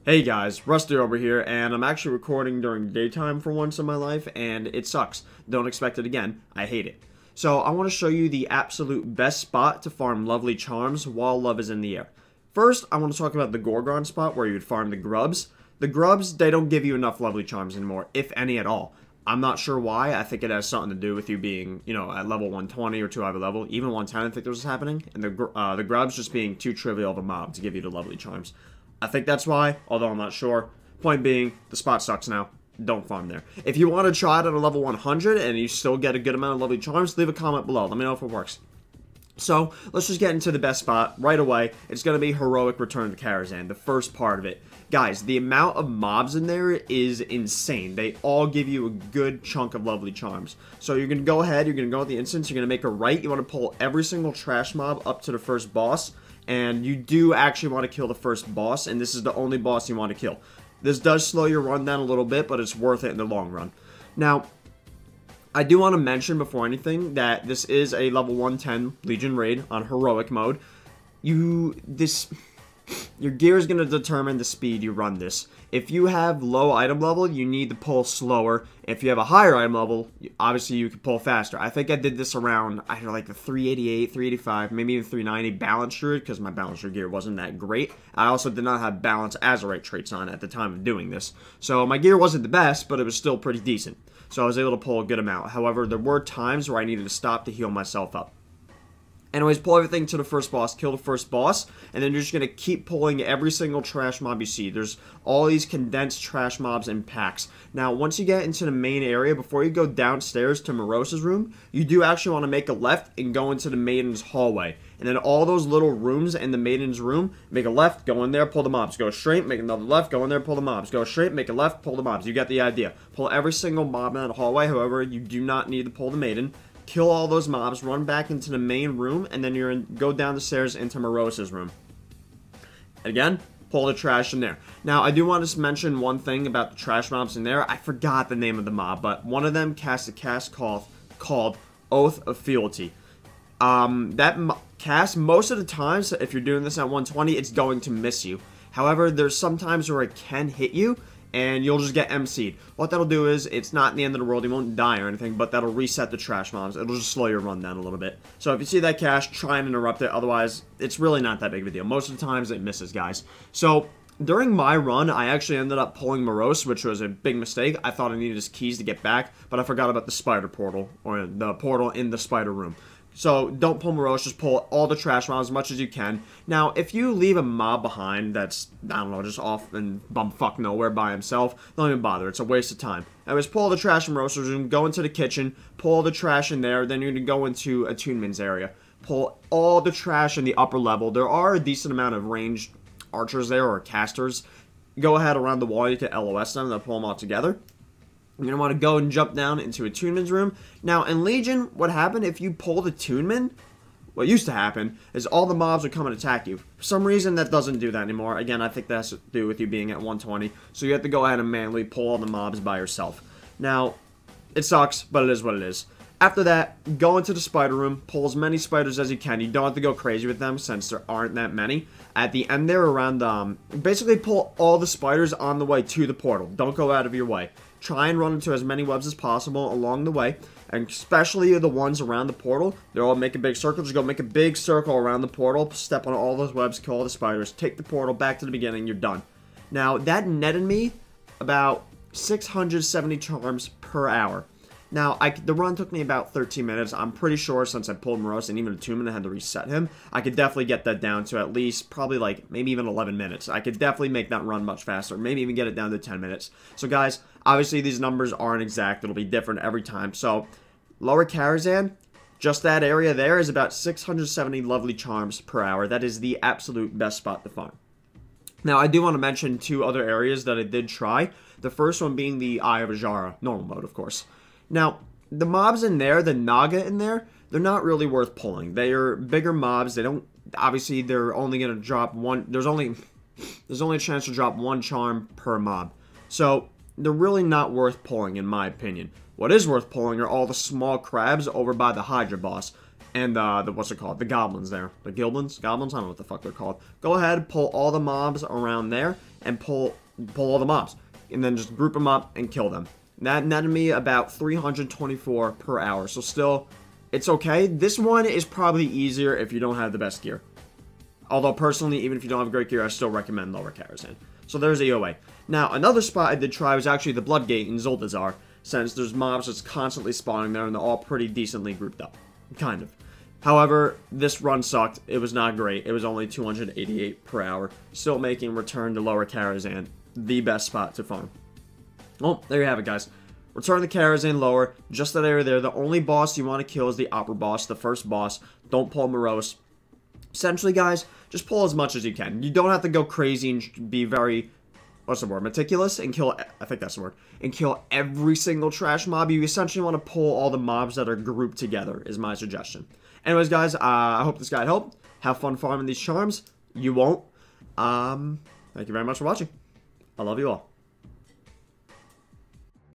Hey guys, Rusty over here, and I'm actually recording during daytime for once in my life, and it sucks. Don't expect it again. I hate it. So I want to show you the absolute best spot to farm lovely charms while love is in the air. First, I want to talk about the Goregrond spot where you would farm the grubs. The grubs, they don't give you enough lovely charms anymore, if any at all. I'm not sure why. I think it has something to do with you being, at level 120 or too high of a level. Even 110, I think this was happening. And the grubs just being too trivial of a mob to give you the lovely charms. I think that's why, although I'm not sure. Point being, the spot sucks now. Don't farm there. If you want to try it at a level 100 and you still get a good amount of lovely charms, leave a comment below. Let me know if it works. So, let's just get into the best spot right away. It's going to be Heroic Return to Karazhan, the first part of it. Guys, the amount of mobs in there is insane. They all give you a good chunk of lovely charms. So you're going to go ahead, you're going to go with the instance, you're going to make a right. You want to pull every single trash mob up to the first boss. And you do actually want to kill the first boss, and this is the only boss you want to kill. This does slow your run down a little bit, but it's worth it in the long run. Now, I do want to mention before anything that this is a level 110 Legion raid on heroic mode. Your gear is going to determine the speed you run this. If you have low item level, you need to pull slower. If you have a higher item level, obviously you can pull faster. I think I did this around, I don't know, like the 388, 385, maybe even 390 balance druid, because my balance druid gear wasn't that great. I also did not have balance azurite traits on at the time of doing this. So my gear wasn't the best, but it was still pretty decent. So I was able to pull a good amount. However, there were times where I needed to stop to heal myself up. Anyways, pull everything to the first boss, kill the first boss, and then you're just going to keep pulling every single trash mob you see. There's all these condensed trash mobs in packs. Now, once you get into the main area, before you go downstairs to Morose's room, you do actually want to make a left and go into the Maiden's hallway. And then all those little rooms in the Maiden's room, make a left, go in there, pull the mobs. Go straight, make another left, go in there, pull the mobs. Go straight, make a left, pull the mobs. You get the idea. Pull every single mob in that hallway, however, you do not need to pull the Maiden. Kill all those mobs, run back into the main room, and then go down the stairs into Morose's room. Again, pull the trash in there. Now, I do want to mention one thing about the trash mobs in there. I forgot the name of the mob, but one of them casts a cast called Oath of Fealty. That cast, most of the times, if you're doing this at 120, it's going to miss you. However, there's some times where it can hit you, and you'll just get MC'd. What that'll do is, it's not the end of the world, you won't die or anything, but that'll reset the trash mobs. It'll just slow your run down a little bit. So if you see that cache, try and interrupt it, otherwise, it's really not that big of a deal. Most of the times, it misses, guys. So, during my run, I actually ended up pulling Morose, which was a big mistake. I thought I needed his keys to get back, but I forgot about the spider portal, or the portal in the spider room. So, don't pull Morose, just pull all the trash mobs as much as you can. Now, if you leave a mob behind that's, I don't know, just off and bumfuck nowhere by himself, don't even bother, it's a waste of time. Anyways, pull all the trash from Morose's room, go into the kitchen, pull all the trash in there, then you're going to go into Attunement's area. Pull all the trash in the upper level. There are a decent amount of ranged archers there, or casters. Go ahead around the wall, you can LOS them, they'll pull them all together. You're going to want to go and jump down into Attunement's room. Now, in Legion, what happened if you pulled Attunement? What used to happen is all the mobs would come and attack you. For some reason, that doesn't do that anymore. Again, I think that has to do with you being at 120. So you have to go ahead and manually pull all the mobs by yourself. Now, it sucks, but it is what it is. After that, go into the spider room, pull as many spiders as you can. You don't have to go crazy with them since there aren't that many. At the end there, around, basically pull all the spiders on the way to the portal. Don't go out of your way. Try and run into as many webs as possible along the way, and especially the ones around the portal. They'll all make a big circle. Just go make a big circle around the portal, step on all those webs, kill all the spiders, take the portal back to the beginning, you're done. Now, that netted me about 670 charms per hour. Now, the run took me about 13 minutes. I'm pretty sure since I pulled Morose and even Attunement, I had to reset him. I could definitely get that down to at least probably like maybe even 11 minutes. I could definitely make that run much faster. Maybe even get it down to 10 minutes. So guys, obviously these numbers aren't exact. It'll be different every time. So, Lower Karazhan, just that area there is about 670 lovely charms per hour. That is the absolute best spot to farm. Now, I do want to mention two other areas that I did try. The first one being the Eye of Ajara, normal mode, of course. Now, the mobs in there, the Naga in there, they're not really worth pulling. They are bigger mobs. They don't, obviously, they're only going to drop one, there's only a chance to drop one charm per mob. So, they're really not worth pulling, in my opinion. What is worth pulling are all the small crabs over by the Hydra boss. and what's it called? The goblins there. The goblins? Goblins? I don't know what the fuck they're called. Go ahead, pull all the mobs around there, and pull all the mobs. And then just group them up and kill them. That netted me about 324 per hour. So still, it's okay. This one is probably easier if you don't have the best gear. Although personally, even if you don't have great gear, I still recommend lower Karazhan. So there's AOA. Now, another spot I did try was actually the Blood Gate in Zuldazar, since there's mobs that's constantly spawning there, and they're all pretty decently grouped up. Kind of. However, this run sucked. It was not great. It was only 288 per hour. Still making Return to Lower Karazhan the best spot to farm. Well, there you have it, guys. Return to Karazhan Lower, just that area there. The only boss you want to kill is the upper boss, the first boss. Don't pull Morose. Essentially, guys, just pull as much as you can. You don't have to go crazy and be very, what's the word, meticulous, and kill, I think that's the word, and kill every single trash mob. You essentially want to pull all the mobs that are grouped together, is my suggestion. Anyways, guys, I hope this guide helped. Have fun farming these charms. You won't. Thank you very much for watching. I love you all.